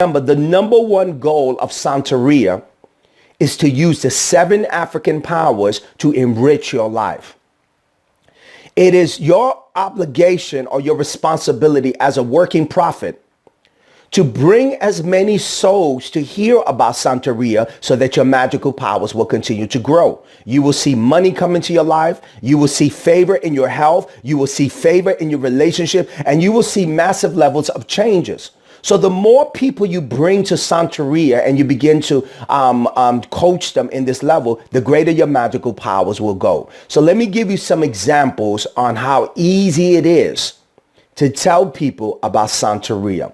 Remember, the number one goal of Santeria is to use the 7 African powers to enrich your life. It is your obligation or your responsibility as a working prophet to bring as many souls to hear about Santeria so that your magical powers will continue to grow. You will see money come into your life. You will see favor in your health. You will see favor in your relationship, and you will see massive levels of changes. So the more people you bring to Santeria and you begin to coach them in this level, the greater your magical powers will go. So let me give you some examples on how easy it is to tell people about Santeria.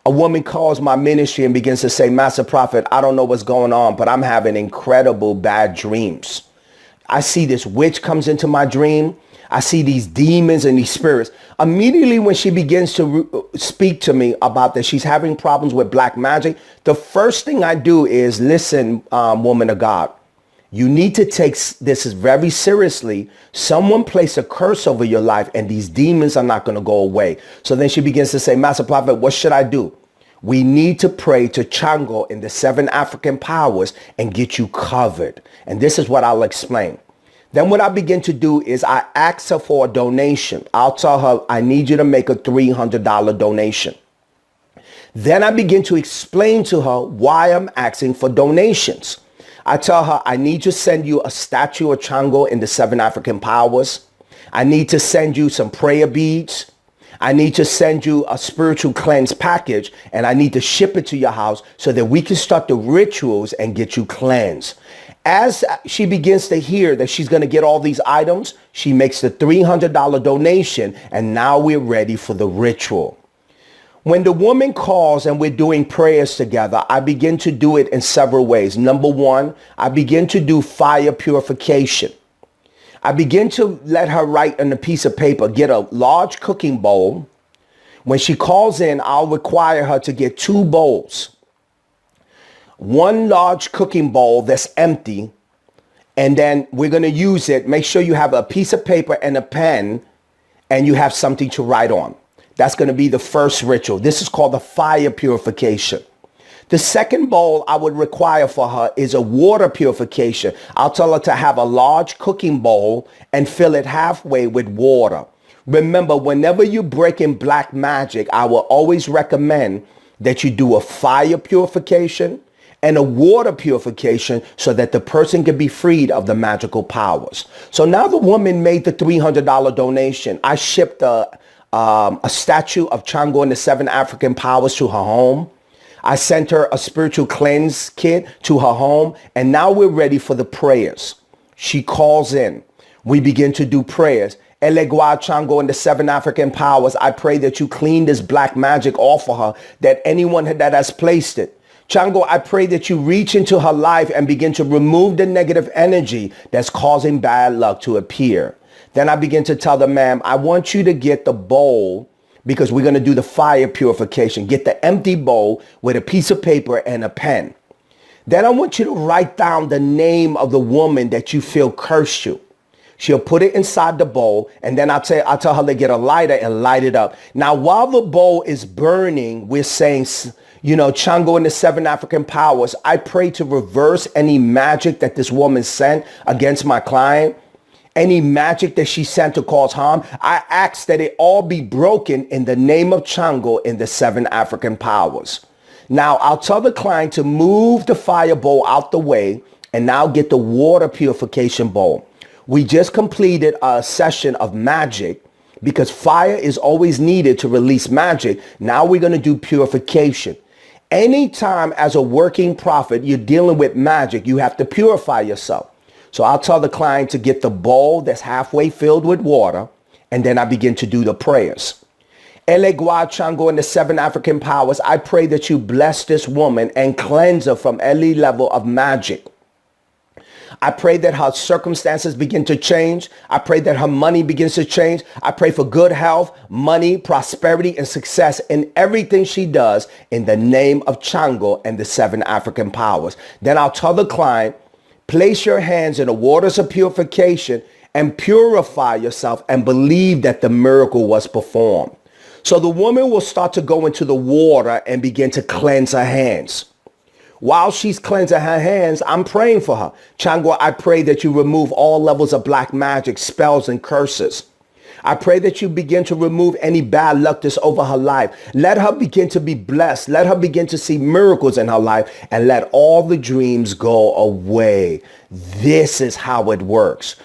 A woman calls my ministry and begins to say, Master Prophet, I don't know what's going on, but I'm having incredible bad dreams. I see this witch comes into my dream. I see these demons and these spirits. Immediately when she begins to speak to me about that, she's having problems with black magic. The first thing I do is, listen, woman of God, you need to take this very seriously. Someone placed a curse over your life and these demons are not going to go away. So then she begins to say, Master Prophet, what should I do? We need to pray to Chango in the 7 African powers and get you covered. And this is what I'll explain. Then what I begin to do is I ask her for a donation. I'll tell her, I need you to make a $300 donation. Then I begin to explain to her why I'm asking for donations. I tell her, I need to send you a statue of Chango in the 7 African powers. I need to send you some prayer beads. I need to send you a spiritual cleanse package, and I need to ship it to your house so that we can start the rituals and get you cleansed. As she begins to hear that she's going to get all these items, she makes the $300 donation, and now we're ready for the ritual. When the woman calls and we're doing prayers together, I begin to do it in several ways. Number one, I begin to do fire purification. I begin to let her write on a piece of paper, get a large cooking bowl. When she calls in, I'll require her to get 2 bowls. One large cooking bowl that's empty, and then we're going to use it. Make sure you have a piece of paper and a pen, and you have something to write on. That's going to be the first ritual. This is called the fire purification. The second bowl I would require for her is a water purification. I'll tell her to have a large cooking bowl and fill it halfway with water. Remember, whenever you break in black magic, I will always recommend that you do a fire purification and a water purification so that the person can be freed of the magical powers. So now the woman made the $300 donation. I shipped a statue of Chango and the 7 African powers to her home. I sent her a spiritual cleanse kit to her home. And now we're ready for the prayers. She calls in. We begin to do prayers. Elegua Chango and the 7 African powers, I pray that you clean this black magic off of her, that anyone that has placed it. Chango, I pray that you reach into her life and begin to remove the negative energy that's causing bad luck to appear. Then I begin to tell the ma'am, I want you to get the bowl because we're going to do the fire purification. Get the empty bowl with a piece of paper and a pen. Then I want you to write down the name of the woman that you feel cursed you. She'll put it inside the bowl, and then I'll tell her to get a lighter and light it up. Now, while the bowl is burning, we're saying, Chango and the 7 African powers, I pray to reverse any magic that this woman sent against my client. Any magic that she sent to cause harm, I ask that it all be broken in the name of Chango in the 7 African powers. Now, I'll tell the client to move the fire bowl out the way and now get the water purification bowl. We just completed a session of magic because fire is always needed to release magic. Now we're going to do purification. Anytime as a working prophet, you're dealing with magic, you have to purify yourself. So I'll tell the client to get the bowl that's halfway filled with water, and then I begin to do the prayers. Elegua Chango and the 7 African powers, I pray that you bless this woman and cleanse her from any level of magic. I pray that her circumstances begin to change. I pray that her money begins to change. I pray for good health, money, prosperity, and success in everything she does in the name of Chango and the 7 African powers. Then I'll tell the client, place your hands in the waters of purification and purify yourself and believe that the miracle was performed. So the woman will start to go into the water and begin to cleanse her hands. While she's cleansing her hands, I'm praying for her. Changwa, I pray that you remove all levels of black magic, spells, and curses. I pray that you begin to remove any bad luck that's over her life. Let her begin to be blessed. Let her begin to see miracles in her life, and let all the dreams go away. This is how it works.